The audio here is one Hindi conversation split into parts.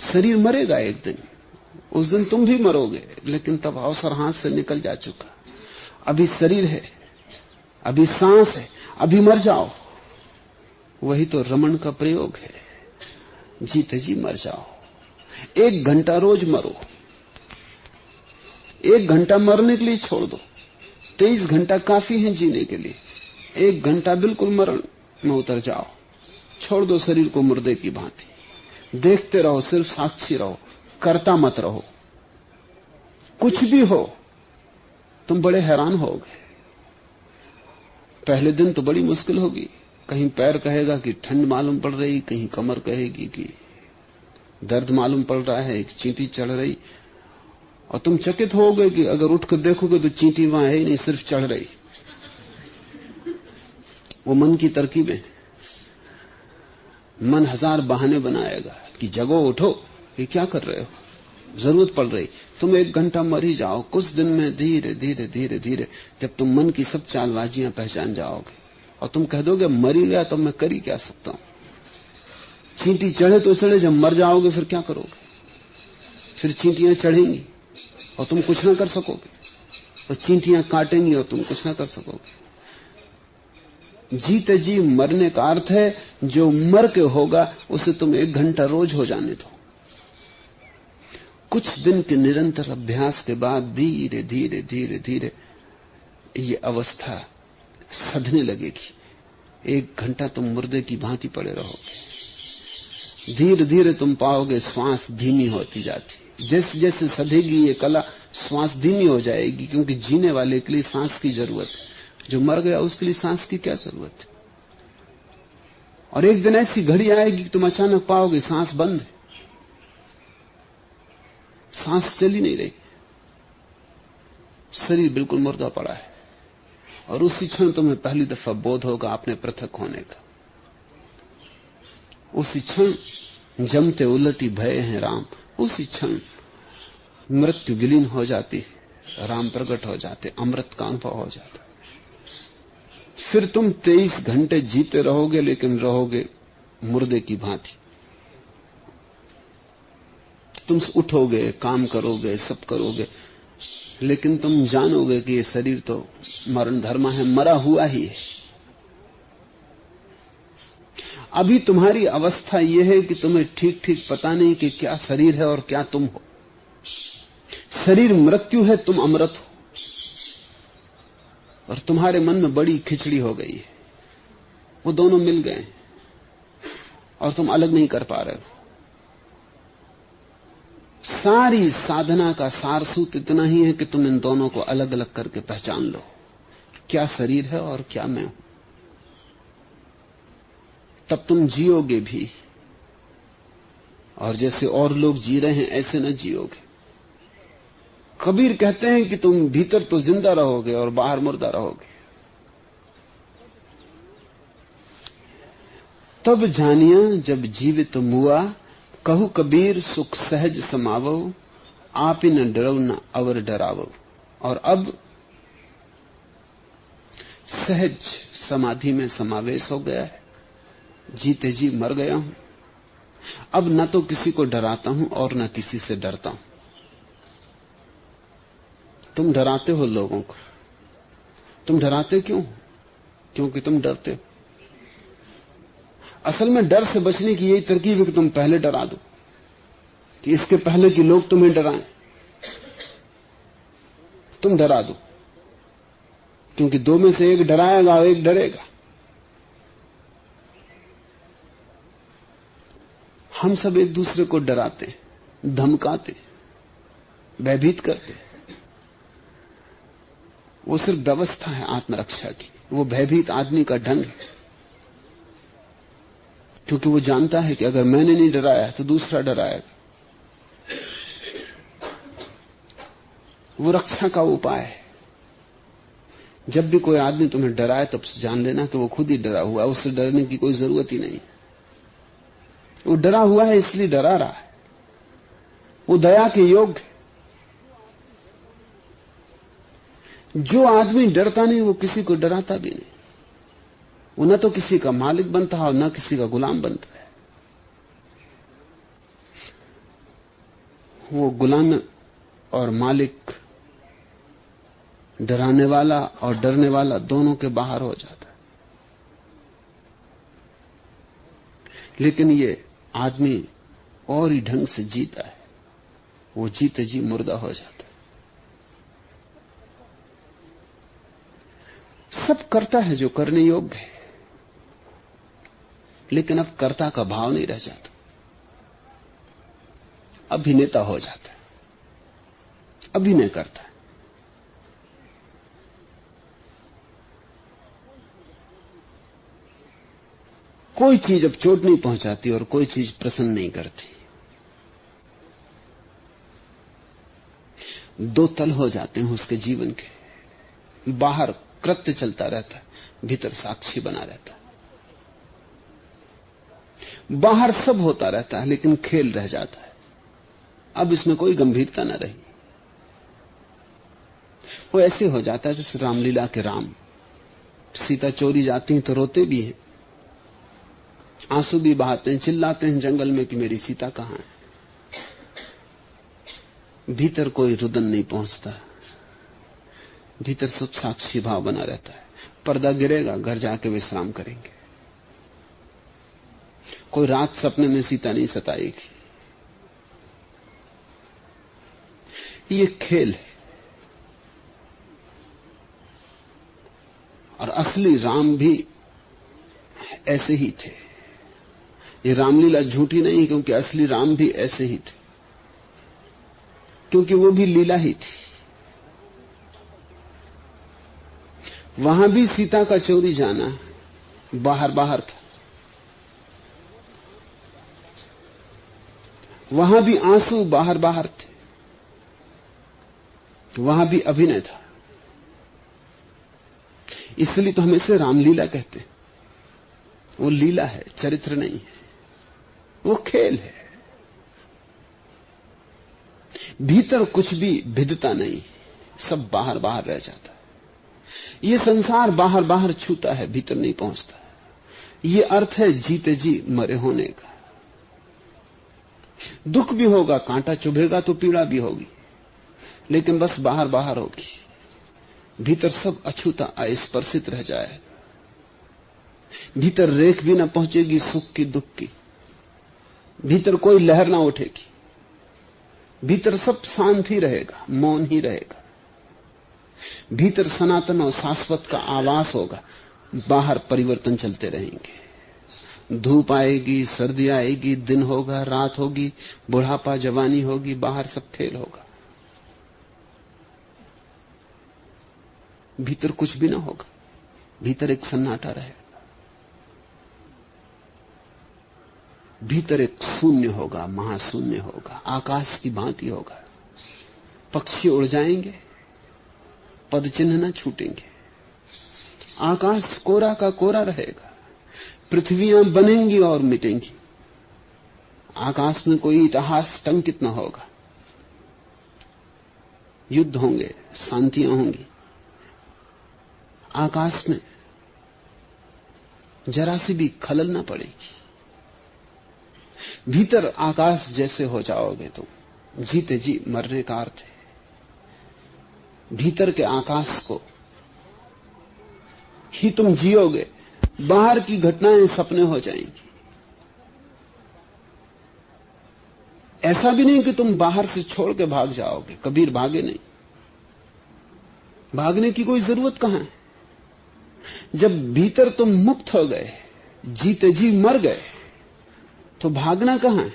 शरीर मरेगा एक दिन, उस दिन तुम भी मरोगे, लेकिन तब अवसर हाथ से निकल जा चुका। अभी शरीर है, अभी सांस है, अभी मर जाओ। वही तो रमण का प्रयोग है, जीते जी मर जाओ। 1 घंटा रोज मरो, 1 घंटा मरने के लिए छोड़ दो। 23 घंटा काफी है जीने के लिए। 1 घंटा बिल्कुल मरण में उतर जाओ, छोड़ दो शरीर को मुर्दे की भांति। देखते रहो, सिर्फ साक्षी रहो, करता मत रहो। कुछ भी हो, तुम बड़े हैरान होगे। पहले दिन तो बड़ी मुश्किल होगी, कहीं पैर कहेगा कि ठंड मालूम पड़ रही, कहीं कमर कहेगी कि दर्द मालूम पड़ रहा है, एक चींटी चढ़ रही, और तुम चकित होगे कि अगर उठकर देखोगे तो चींटी वहां है ही नहीं, सिर्फ चढ़ रही। वो मन की तरकीबें। मन 1000 बहाने बनाएगा कि जगो, उठो, ये क्या कर रहे हो, जरूरत पड़ रही। तुम 1 घंटा मर ही जाओ। कुछ दिन में धीरे धीरे धीरे धीरे जब तुम मन की सब चालबाजियां पहचान जाओगे और तुम कह दोगे मर ही गया तो मैं कर ही क्या सकता हूं। चींटी चढ़े तो चढ़े, जब मर जाओगे फिर क्या करोगे? फिर चींटियां चढ़ेंगी और तुम कुछ ना कर सकोगे, और चींटियां काटेंगी और तुम कुछ ना कर सकोगे। जीते जी मरने का अर्थ है जो मर के होगा उसे तुम 1 घंटा रोज हो जाने दो। कुछ दिन के निरंतर अभ्यास के बाद धीरे धीरे धीरे धीरे ये अवस्था सधने लगेगी। 1 घंटा तुम मुर्दे की भांति पड़े रहोगे। धीरे धीरे तुम पाओगे श्वास धीमी होती जाती। जैसे जैसे सधेगी ये कला, श्वास धीमी हो जाएगी, क्योंकि जीने वाले के लिए सांस की जरूरत है। जो मर गया उसके लिए सांस की क्या जरूरत है? और एक दिन ऐसी घड़ी आएगी कि तुम अचानक पाओगे सांस बंद है, सांस चली नहीं रही, शरीर बिल्कुल मुर्दा पड़ा है। और उसी क्षण तुम्हें पहली दफा बोध होगा अपने पृथक होने का। उसी क्षण जमते उलटी भय हैं राम, उसी क्षण मृत्यु विलीन हो जाती है, राम प्रकट हो जाते, अमृत का अनुभव हो जाता। फिर तुम 23 घंटे जीते रहोगे, लेकिन रहोगे मुर्दे की भांति। तुम उठोगे, काम करोगे, सब करोगे, लेकिन तुम जानोगे कि ये शरीर तो मरण धर्म है, मरा हुआ ही है। अभी तुम्हारी अवस्था यह है कि तुम्हें ठीक ठीक पता नहीं कि क्या शरीर है और क्या तुम हो। शरीर मृत्यु है, तुम अमृत हो, और तुम्हारे मन में बड़ी खिचड़ी हो गई है। वो दोनों मिल गए और तुम अलग नहीं कर पा रहे हो। सारी साधना का सारसूत्र इतना ही है कि तुम इन दोनों को अलग अलग करके पहचान लो, क्या शरीर है और क्या मैं हूं। तब तुम जियोगे भी, और जैसे और लोग जी रहे हैं ऐसे न जियोगे। कबीर कहते हैं कि तुम भीतर तो जिंदा रहोगे और बाहर मुर्दा रहोगे। तब जानिया जब जीवित मुआ, कहू कबीर सुख सहज समावो, आप ही न डरो न अवर डरावो। और अब सहज समाधि में समावेश हो गया है, जीते जी मर गया हूं। अब न तो किसी को डराता हूं और न किसी से डरता हूं। तुम डराते हो लोगों को। तुम डराते क्यों? क्योंकि तुम डरते हो। असल में डर से बचने की यही तरकीब है कि तुम पहले डरा दो, कि इसके पहले कि लोग तुम्हें डराएं। तुम डरा दो, क्योंकि 2 में से एक डराएगा और एक डरेगा। हम सब एक दूसरे को डराते, धमकाते, भयभीत करते। वो सिर्फ व्यवस्था है आत्मरक्षा की। वो भयभीत आदमी का ढंग है, क्योंकि वो जानता है कि अगर मैंने नहीं डराया तो दूसरा डराएगा। वो रक्षा का उपाय है। जब भी कोई आदमी तुम्हें डराए तब जान लेना कि वो खुद ही डरा हुआ है, उससे डरने की कोई जरूरत ही नहीं। वो डरा हुआ है इसलिए डरा रहा है। वो दया के योग्य। जो आदमी डरता नहीं वो किसी को डराता भी नहीं। वो न तो किसी का मालिक बनता है और न किसी का गुलाम बनता है। वो गुलाम और मालिक, डराने वाला और डरने वाला दोनों के बाहर हो जाता है। लेकिन ये आदमी और ही ढंग से जीता है, वो जीते जी मुर्दा हो जाता है। सब करता है जो करने योग्य है, लेकिन अब कर्ता का भाव नहीं रह जाता, अभिनेता हो जाता है, अभिनय करता है। कोई चीज अब चोट नहीं पहुंचाती और कोई चीज प्रसन्न नहीं करती। दो तल हो जाते हैं उसके जीवन के। बाहर कृत्य चलता रहता है, भीतर साक्षी बना रहता है। बाहर सब होता रहता है, लेकिन खेल रह जाता है। अब इसमें कोई गंभीरता न रही। वो ऐसे हो जाता है जैसे रामलीला के राम। सीता चोरी जाती हैं तो रोते भी हैं, आंसू भी बहाते हैं, चिल्लाते हैं जंगल में कि मेरी सीता कहां है। भीतर कोई रुदन नहीं पहुंचता, भीतर सब साक्षी भाव बना रहता है। पर्दा गिरेगा, घर जाके विश्राम करेंगे। कोई रात सपने में सीता नहीं सताएगी। ये खेल है। और असली राम भी ऐसे ही थे। ये रामलीला झूठी नहीं, क्योंकि असली राम भी ऐसे ही थे, क्योंकि वो भी लीला ही थी। वहां भी सीता का चोरी जाना बाहर बाहर था, वहां भी आंसू बाहर बाहर थे, वहां भी अभिनय था। इसलिए तो हम इसे रामलीला कहते हैं। वो लीला है, चरित्र नहीं है, वो खेल है। भीतर कुछ भी भिदता नहीं, सब बाहर बाहर रह जाता है। ये संसार बाहर बाहर छूता है, भीतर नहीं पहुंचता। ये अर्थ है जीते जी मरे होने का। दुख भी होगा, कांटा चुभेगा तो पीड़ा भी होगी, लेकिन बस बाहर बाहर होगी। भीतर सब अछूता अस्पर्शित रह जाए। भीतर रेख भी ना पहुंचेगी सुख की दुख की, भीतर कोई लहर ना उठेगी। भीतर सब शांत ही रहेगा, मौन ही रहेगा। भीतर सनातन और शाश्वत का आवास होगा, बाहर परिवर्तन चलते रहेंगे। धूप आएगी, सर्दी आएगी, दिन होगा, रात होगी, बुढ़ापा, जवानी होगी, बाहर सब खेल होगा। भीतर कुछ भी ना होगा, भीतर एक सन्नाटा रहेगा। भीतर एक शून्य होगा, महाशून्य होगा, आकाश की भांति होगा। पक्षी उड़ जाएंगे, पद चिन्ह न छूटेंगे। आकाश कोरा का कोरा रहेगा, पृथ्वियां बनेंगी और मिटेंगी। आकाश में कोई इतिहास टंकित न होगा। युद्ध होंगे, शांतियां होंगी। आकाश में जरा सी भी खलल न पड़ेगी। भीतर आकाश जैसे हो जाओगे तुम, जीते जी मरने का अर्थ है। भीतर के आकाश को ही तुम जियोगे, बाहर की घटनाएं सपने हो जाएंगी। ऐसा भी नहीं कि तुम बाहर से छोड़ के भाग जाओगे। कबीर भागे नहीं, भागने की कोई जरूरत कहां है। जब भीतर तुम मुक्त हो गए, जीते जी मर गए, तो भागना कहां है।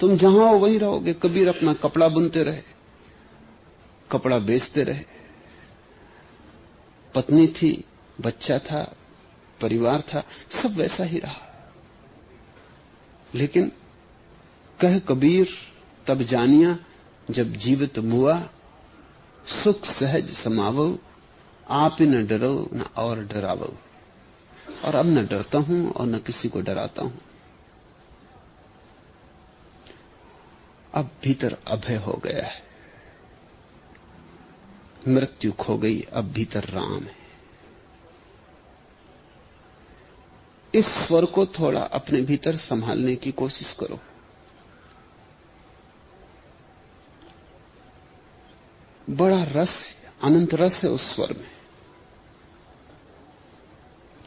तुम जहां हो वहीं रहोगे। कबीर अपना कपड़ा बुनते रहे, कपड़ा बेचते रहे। पत्नी थी, बच्चा था, परिवार था, सब वैसा ही रहा। लेकिन कह कबीर तब जानिया, जब जीवित मुआ, सुख सहज समावो, आप ही न डरो न और डरावो। और अब न डरता हूं और न किसी को डराता हूं। अब भीतर अभय हो गया है, मृत्यु खो गई, अब भीतर राम है। इस स्वर को थोड़ा अपने भीतर संभालने की कोशिश करो। बड़ा रस है, अनंत रस है उस स्वर में।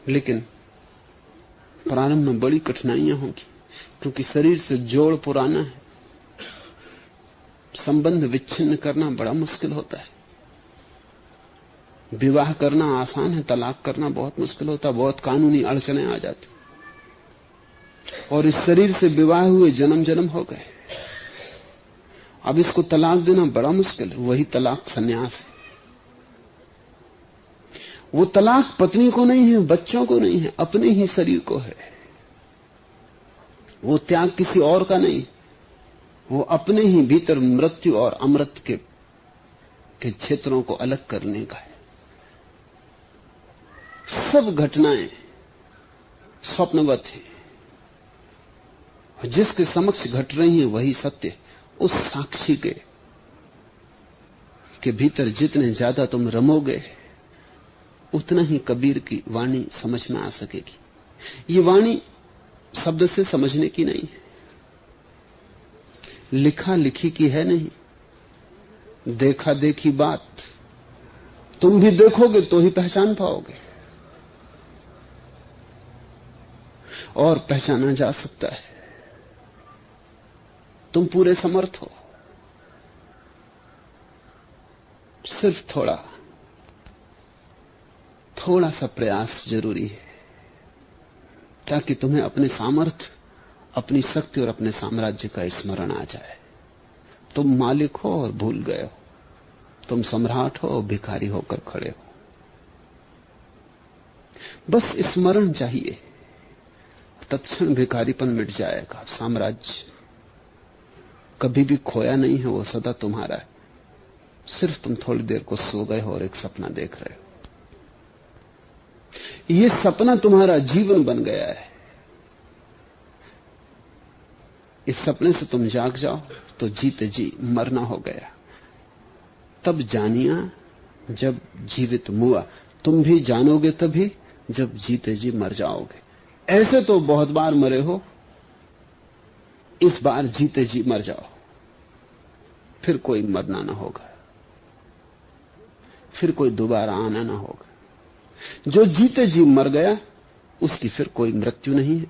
लेकिन प्रारंभ में बड़ी कठिनाइयां होंगी, क्योंकि शरीर से जोड़ पुराना है, संबंध विच्छिन्न करना बड़ा मुश्किल होता है। विवाह करना आसान है, तलाक करना बहुत मुश्किल होता है, बहुत कानूनी अड़चने आ जाती। और इस शरीर से विवाह हुए जन्म जन्म हो गए, अब इसको तलाक देना बड़ा मुश्किल है। वही तलाक संन्यास है। वो तलाक पत्नी को नहीं है, बच्चों को नहीं है, अपने ही शरीर को है। वो त्याग किसी और का नहीं, वो अपने ही भीतर मृत्यु और अमृत के क्षेत्रों को अलग करने का है। सब घटनाएं स्वप्नवत हैं, जिसके समक्ष घट रही हैं वही सत्य। उस साक्षी के भीतर जितने ज्यादा तुम रमोगे, उतना ही कबीर की वाणी समझ में आ सकेगी। ये वाणी शब्द से समझने की नहीं है, लिखा लिखी की है नहीं, देखा देखी बात। तुम भी देखोगे तो ही पहचान पाओगे, और पहचाना जा सकता है। तुम पूरे समर्थ हो, सिर्फ थोड़ा सा प्रयास जरूरी है, ताकि तुम्हें अपने सामर्थ्य, अपनी शक्ति और अपने साम्राज्य का स्मरण आ जाए। तुम मालिक हो और भूल गए हो, तुम सम्राट हो और भिखारी होकर खड़े हो। बस स्मरण चाहिए, तत्क्षण भिखारीपन मिट जाएगा। साम्राज्य कभी भी खोया नहीं है, वो सदा तुम्हारा है। सिर्फ तुम थोड़ी देर को सो गए हो और एक सपना देख रहे हो। ये सपना तुम्हारा जीवन बन गया है। इस सपने से तुम जाग जाओ तो जीते जी मरना हो गया। तब जानिया जब जीवित मुआ। तुम भी जानोगे तभी जब जीते जी मर जाओगे। ऐसे तो बहुत बार मरे हो, इस बार जीते जी मर जाओ, फिर कोई मरना ना होगा, फिर कोई दोबारा आना ना होगा। जो जीते जी मर गया उसकी फिर कोई मृत्यु नहीं है।